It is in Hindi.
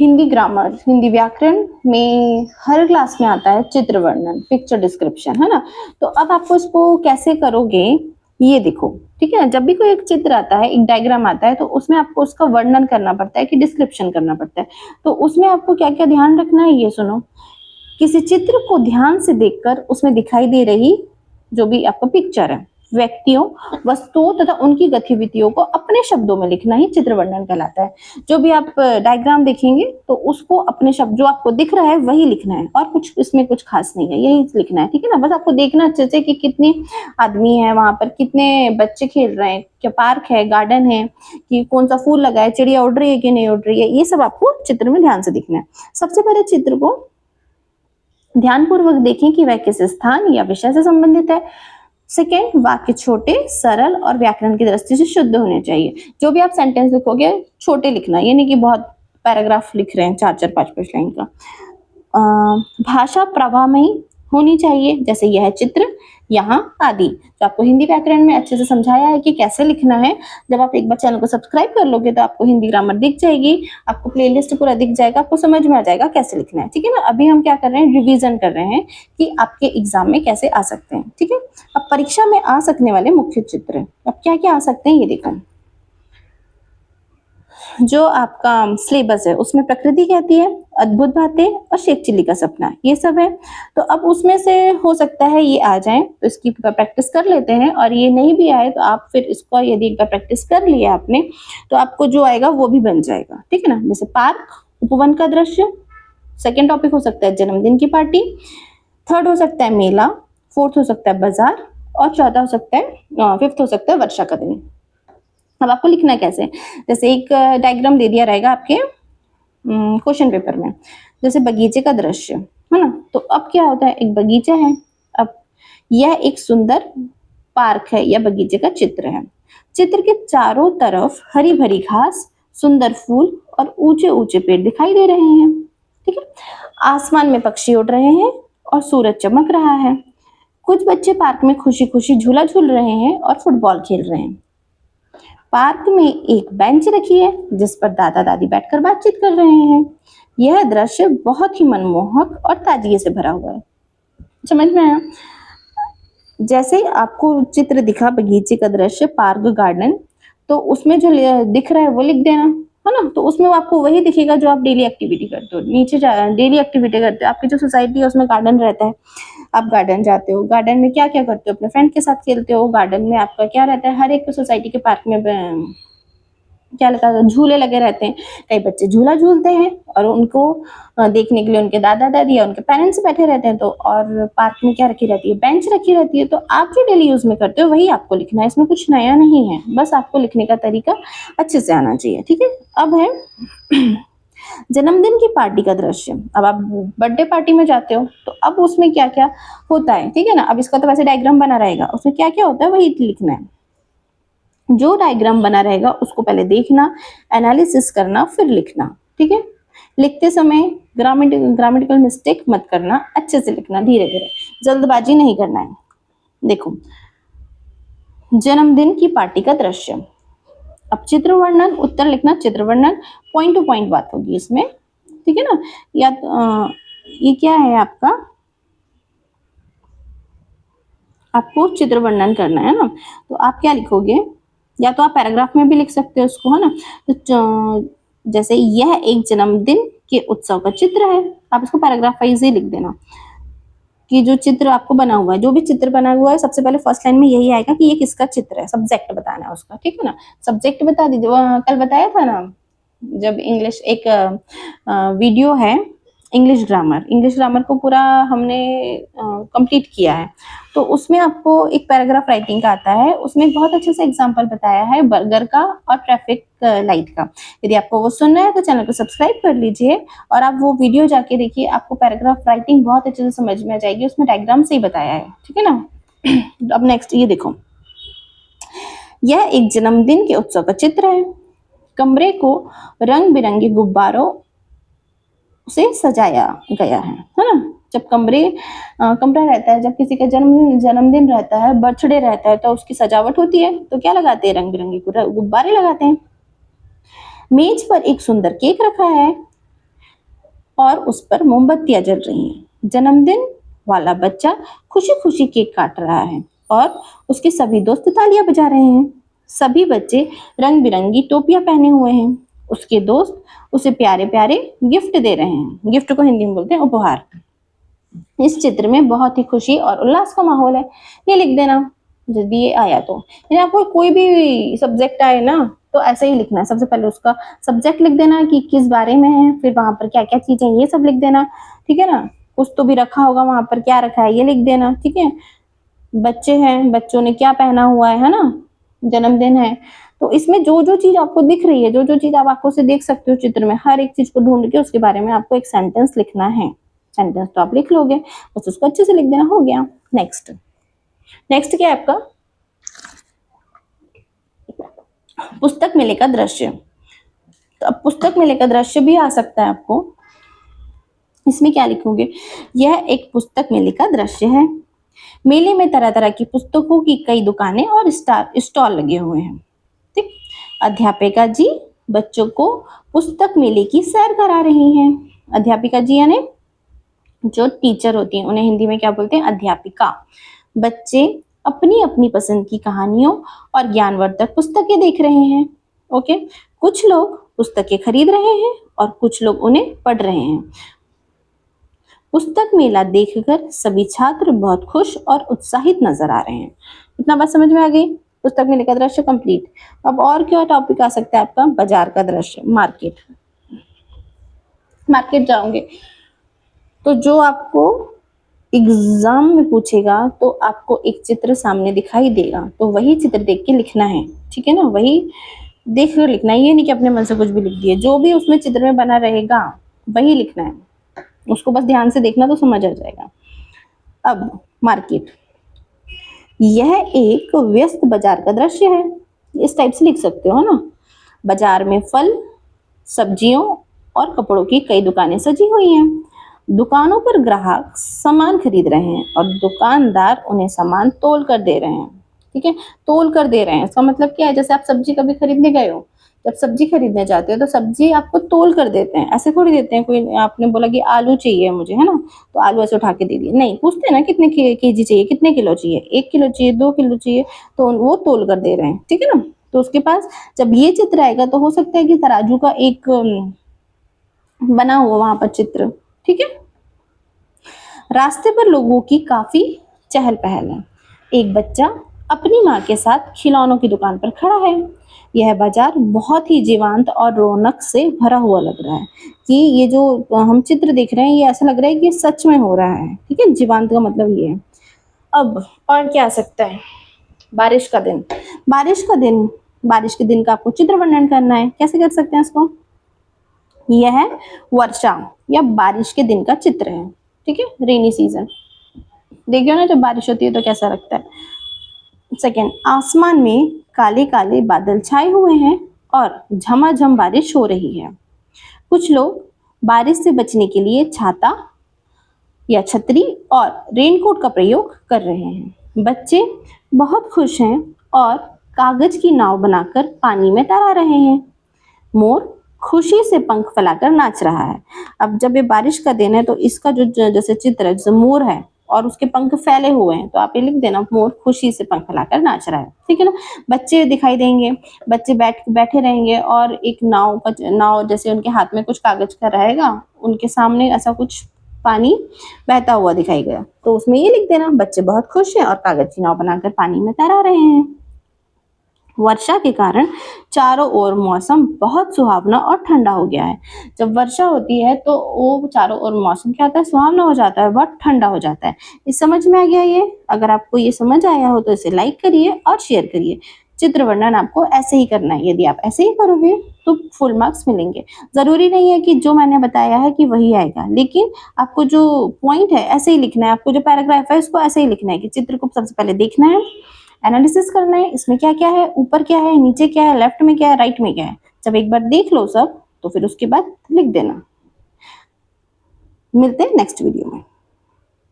हिंदी ग्रामर, हिंदी व्याकरण में हर क्लास में आता है चित्र वर्णन, पिक्चर डिस्क्रिप्शन, है ना। तो अब आपको इसको कैसे करोगे, ये देखो, ठीक है। जब भी कोई एक चित्र आता है, एक डायग्राम आता है, तो उसमें आपको उसका वर्णन करना पड़ता है कि डिस्क्रिप्शन करना पड़ता है। तो उसमें आपको क्या क्या ध्यान रखना है, ये सुनो। किसी चित्र को ध्यान से देखकर उसमें दिखाई दे रही जो भी आपका पिक्चर है, व्यक्तियों, वस्तुओं तथा उनकी गतिविधियों को अपने शब्दों में लिखना ही चित्र वर्णन कहलाता है। जो भी आप डायग्राम देखेंगे तो उसको अपने शब्द, जो आपको दिख रहा है वही लिखना है, और कुछ इसमें कुछ खास नहीं है, यही लिखना है, ठीक है ना। बस आपको देखना अच्छे से कि कितने आदमी है वहां पर, कितने बच्चे खेल रहे हैं, क्या पार्क है, गार्डन है, कि कौन सा फूल लगा है, चिड़िया उड़ रही है कि नहीं उड़ रही है, ये सब आपको चित्र में ध्यान से दिखना है। सबसे पहले चित्र को ध्यानपूर्वक देखें कि वह किस स्थान या विषय से संबंधित है। सेकेंड, वाक्य छोटे, सरल और व्याकरण की दृष्टि से शुद्ध होने चाहिए। जो भी आप सेंटेंस लिखोगे छोटे लिखना, ये नहीं कि बहुत पैराग्राफ लिख रहे हैं 4-4, 5-5 लाइन का। भाषा प्रवाहमयी होनी चाहिए, जैसे यह चित्र, यहाँ आदि। तो आपको हिंदी व्याकरण में अच्छे से समझाया है कि कैसे लिखना है। जब आप एक बार चैनल को सब्सक्राइब कर लोगे तो आपको हिंदी ग्रामर दिख जाएगी, आपको प्लेलिस्ट पूरा दिख जाएगा, आपको समझ में आ जाएगा कैसे लिखना है, ठीक है ना। अभी हम क्या कर रहे हैं, रिवीजन कर रहे हैं कि आपके एग्जाम में कैसे आ सकते हैं, ठीक है। अब परीक्षा में आ सकने वाले मुख्य चित्र, अब क्या क्या आ सकते हैं ये देखो। जो आपका सिलेबस है उसमें प्रकृति कहती है, अद्भुत बातें और शेख चिल्ली का सपना, ये सब है। तो अब उसमें से हो सकता है ये आ जाए, तो इसकी प्रैक्टिस कर लेते हैं, और ये नहीं भी आए तो आप फिर इसको यदि एक बार प्रैक्टिस कर लिया आपने तो आपको जो आएगा वो भी बन जाएगा, ठीक है ना। जैसे पार्क, उपवन का दृश्य। सेकेंड टॉपिक हो सकता है जन्मदिन की पार्टी। थर्ड हो सकता है मेला। फोर्थ हो सकता है बाजार। और चौथा हो सकता है, फिफ्थ हो सकता है वर्षा का दिन। अब आपको लिखना कैसे, जैसे एक डायग्राम दे दिया रहेगा आपके क्वेश्चन पेपर में, जैसे बगीचे का दृश्य, है ना। तो अब क्या होता है, एक बगीचा है, अब यह एक सुंदर पार्क है या बगीचे का चित्र है। चित्र के चारों तरफ हरी भरी घास, सुंदर फूल और ऊंचे ऊंचे पेड़ दिखाई दे रहे हैं, ठीक है। आसमान में पक्षी उड़ रहे हैं और सूरज चमक रहा है। कुछ बच्चे पार्क में खुशी खुशी झूला झूल रहे हैं और फुटबॉल खेल रहे हैं। पार्क में एक बेंच रखी है जिस पर दादा दादी बैठकर बातचीत कर रहे हैं। यह दृश्य बहुत ही मनमोहक और ताजगी से भरा हुआ है। समझ में आया। जैसे आपको चित्र दिखा बगीचे का दृश्य, पार्क, गार्डन, तो उसमें जो दिख रहा है वो लिख देना, है ना। तो उसमें आपको वही दिखेगा जो आप डेली एक्टिविटी करते हो। नीचे डेली एक्टिविटी करते हो, आपकी जो सोसाइटी है उसमें गार्डन रहता है, आप गार्डन जाते हो, गार्डन में क्या क्या करते हो, अपने फ्रेंड के साथ खेलते हो। गार्डन में आपका क्या रहता है, हर एक सोसाइटी के पार्क में क्या लगा, झूले लगे रहते हैं। कई बच्चे झूला झूलते हैं और उनको देखने के लिए उनके दादा दादी या उनके पेरेंट्स बैठे रहते हैं। तो और पार्क में क्या रखी रहती है, बेंच रखी रहती है। तो आप जो डेली यूज में करते हो वही आपको लिखना है, इसमें कुछ नया नहीं है, बस आपको लिखने का तरीका अच्छे से आना चाहिए, ठीक है। अब है जन्मदिन की पार्टी का दृश्य। अब आप बर्थडे पार्टी में जाते हो तो अब उसमें क्या क्या होता है, ठीक है ना। अब इसका तो वैसे डायग्राम बना रहेगा, उसमें क्या क्या होता है वही लिखना है। जो डायग्राम बना रहेगा उसको पहले देखना, एनालिसिस करना, फिर लिखना, ठीक है। लिखते समय ग्रामेटिकल मिस्टेक मत करना, अच्छे से लिखना, धीरे धीरे, जल्दबाजी नहीं करना है। देखो, जन्मदिन की पार्टी का दृश्य। अब चित्र वर्णन, उत्तर लिखना, चित्र वर्णन, पॉइंट टू पॉइंट बात होगी इसमें, ठीक है ना। या ये क्या है आपका, आपको चित्र वर्णन करना है ना, तो आप क्या लिखोगे, या तो आप पैराग्राफ में भी लिख सकते हो उसको, है ना। तो जैसे यह एक जन्मदिन के उत्सव का चित्र है, आप इसको पैराग्राफ वाइज ही लिख देना कि जो चित्र आपको बना हुआ है, जो भी चित्र बना हुआ है, सबसे पहले फर्स्ट लाइन में यही आएगा कि ये किसका चित्र है, सब्जेक्ट बताना है उसका, ठीक है ना। सब्जेक्ट बता दीजिए, कल बताया था ना जब इंग्लिश एक वीडियो है, इंग्लिश ग्रामर को पूरा हमने कंप्लीट किया है। तो उसमें आपको एक पैराग्राफ राइटिंग का आता है, उसमें बहुत अच्छे से एग्जांपल बताया है बर्गर का और ट्रैफिक लाइट का। यदि आपको वो सुनना है तो चैनल को सब्सक्राइब कर लीजिए और आप वो वीडियो जाके देखिए, आपको पैराग्राफ राइटिंग बहुत अच्छे से समझ में आ जाएगी, उसमें डायग्राम से ही बताया है, ठीक है ना। अब नेक्स्ट ये देखो, यह एक जन्मदिन के उत्सव का चित्र है। कमरे को रंग बिरंगे गुब्बारों से सजाया गया है ना। जब कमरा रहता है, जब किसी का जन्मदिन रहता है, बर्थडे रहता है, तो उसकी सजावट होती है, तो क्या लगाते हैं, रंग बिरंगे गुब्बारे लगाते हैं। मेज पर एक सुंदर केक रखा है। और उस पर मोमबत्तियां जल रही हैं। जन्मदिन वाला बच्चा खुशी खुशी केक काट रहा है और उसके सभी दोस्त तालियां बजा रहे हैं। सभी बच्चे रंग बिरंगी टोपियां पहने हुए हैं। उसके दोस्त उसे प्यारे प्यारे गिफ्ट दे रहे हैं। गिफ्ट को हिंदी में बोलते हैं उपहार। इस चित्र में बहुत ही खुशी और उल्लास का माहौल है। ये लिख देना यदि ये आया तो। यानी आपको कोई भी सब्जेक्ट आए ना तो ऐसे ही लिखना है। सबसे पहले उसका सब्जेक्ट लिख देना कि किस बारे में है, फिर वहां पर क्या क्या चीजें ये सब लिख देना, ठीक है ना। कुछ तो भी रखा होगा वहां पर, क्या रखा है ये लिख देना, ठीक है। बच्चे हैं, बच्चों ने क्या पहना हुआ है ना, जन्मदिन है। तो इसमें जो जो चीज आपको दिख रही है, जो जो चीज आप आंखों से देख सकते हो चित्र में, हर एक चीज को ढूंढ के उसके बारे में आपको एक सेंटेंस लिखना है। सेंटेंस तो आप लिख लोगे, बस उसको अच्छे से लिख देना, हो गया। नेक्स्ट नेक्स्ट क्या है आपका, पुस्तक मेले का दृश्य। तो अब पुस्तक मेले का दृश्य भी आ सकता है आपको। इसमें क्या लिखोगे, यह एक पुस्तक मेले का दृश्य है। मेले में तरह तरह की पुस्तकों की कई दुकानें और स्टॉल लगे हुए हैं। ठीक। अध्यापिका जी बच्चों को पुस्तक मेले की सैर करा रही हैं। अध्यापिका जी यानी जो टीचर होती हैं, उन्हें हिंदी में क्या बोलते हैं, अध्यापिका। बच्चे अपनी अपनी पसंद की कहानियों और ज्ञानवर्धक पुस्तकें देख रहे हैं। ओके, कुछ लोग पुस्तकें खरीद रहे हैं और कुछ लोग उन्हें पढ़ रहे हैं। पुस्तक मेला देखकर सभी छात्र बहुत खुश और उत्साहित नजर आ रहे हैं। इतना बात समझ में आ गई। पुस्तक मेले का दृश्य कंप्लीट। अब और क्या टॉपिक आ सकता है आपका, बाजार का दृश्य, मार्केट। मार्केट जाओगे तो जो आपको एग्जाम में पूछेगा तो आपको एक चित्र सामने दिखाई देगा, तो वही चित्र देख के लिखना है, ठीक है ना। वही देख कर लिखना है, ये नहीं कि अपने मन से कुछ भी लिख दिए। जो भी उसमें चित्र में बना रहेगा वही लिखना है, उसको बस ध्यान से देखना तो समझ आ जाएगा। अब मार्केट, यह एक व्यस्त बाजार का दृश्य है। इस टाइप से लिख सकते हो ना। बाजार में फल, सब्जियों और कपड़ों की कई दुकानें सजी हुई हैं। दुकानों पर ग्राहक सामान खरीद रहे हैं और दुकानदार उन्हें सामान तोल कर दे रहे हैं। ठीक है, तोल कर दे रहे हैं, इसका मतलब क्या है, जैसे आप सब्जी कभी खरीदने गए हो, जब सब्जी खरीदने जाते हो तो सब्जी आपको तोल कर देते हैं, ऐसे थोड़ी देते हैं। कोई आपने बोला कि आलू चाहिए मुझे, है ना, तो आलू ऐसे उठा के दे दिए, नहीं, पूछते हैं ना कितने केजी चाहिए, कितने किलो चाहिए, 1 किलो चाहिए, 2 किलो चाहिए, तो वो तोल कर दे रहे हैं, ठीक है ना। तो उसके पास जब ये चित्र आएगा तो हो सकता है कि तराजू का एक बना हुआ वहां पर चित्र, ठीक है। रास्ते पर लोगों की काफी चहल पहल है। एक बच्चा अपनी माँ के साथ खिलौनों की दुकान पर खड़ा है। यह बाजार बहुत ही जीवंत और रौनक से भरा हुआ लग रहा है, कि ये जो हम चित्र देख रहे हैं ये ऐसा लग रहा है कि सच में हो रहा है, ठीक है। जीवंत का मतलब ये है। अब और क्या आ सकता है, बारिश का दिन। बारिश का दिन, बारिश के दिन का आपको चित्र वर्णन करना है। कैसे कर सकते हैं इसको, यह वर्षा या बारिश के दिन का चित्र है, ठीक है। रेनी सीजन, देखियो ना जब बारिश होती है तो कैसा लगता है। सेकेंड, आसमान में काले काले बादल छाए हुए हैं और झमाझम बारिश हो रही है। कुछ लोग बारिश से बचने के लिए छाता या छतरी और रेनकोट का प्रयोग कर रहे हैं। बच्चे बहुत खुश हैं और कागज की नाव बनाकर पानी में तैरा रहे हैं। मोर खुशी से पंख फैलाकर नाच रहा है। अब जब ये बारिश का दिन है तो इसका जो जैसे चित्र है, जैसे मोर है और उसके पंख फैले हुए हैं, तो आप ये लिख देना, मोर खुशी से पंख फैलाकर नाच रहा है, ठीक है ना। बच्चे दिखाई देंगे, बच्चे बैठे रहेंगे और एक नाव जैसे उनके हाथ में कुछ कागज का रहेगा, उनके सामने ऐसा कुछ पानी बहता हुआ दिखाई गया, तो उसमें ये लिख देना, बच्चे बहुत खुश हैं और कागज की नाव बनाकर पानी में तैरा रहे हैं। वर्षा के कारण चारों ओर मौसम बहुत सुहावना और ठंडा हो गया है। जब वर्षा होती है तो वो चारों ओर मौसम क्या होता है, सुहावना हो जाता है, बहुत ठंडा हो जाता है। इस समझ में आ गया ये। अगर आपको ये समझ आया हो तो इसे लाइक करिए और शेयर करिए। चित्र वर्णन आपको ऐसे ही करना है, यदि आप ऐसे ही करोगे तो फुल मार्क्स मिलेंगे। जरूरी नहीं है कि जो मैंने बताया है कि वही आएगा, लेकिन आपको जो पॉइंट है ऐसे ही लिखना है, आपको जो पैराग्राफ है उसको ऐसे ही लिखना है कि चित्र को सबसे पहले देखना है, एनालिसिस करना है, इसमें क्या क्या है, ऊपर क्या है, नीचे क्या है, लेफ्ट में क्या है, राइट में क्या है। जब एक बार देख लो सब तो फिर उसके बाद लिख देना। मिलते हैं नेक्स्ट वीडियो में।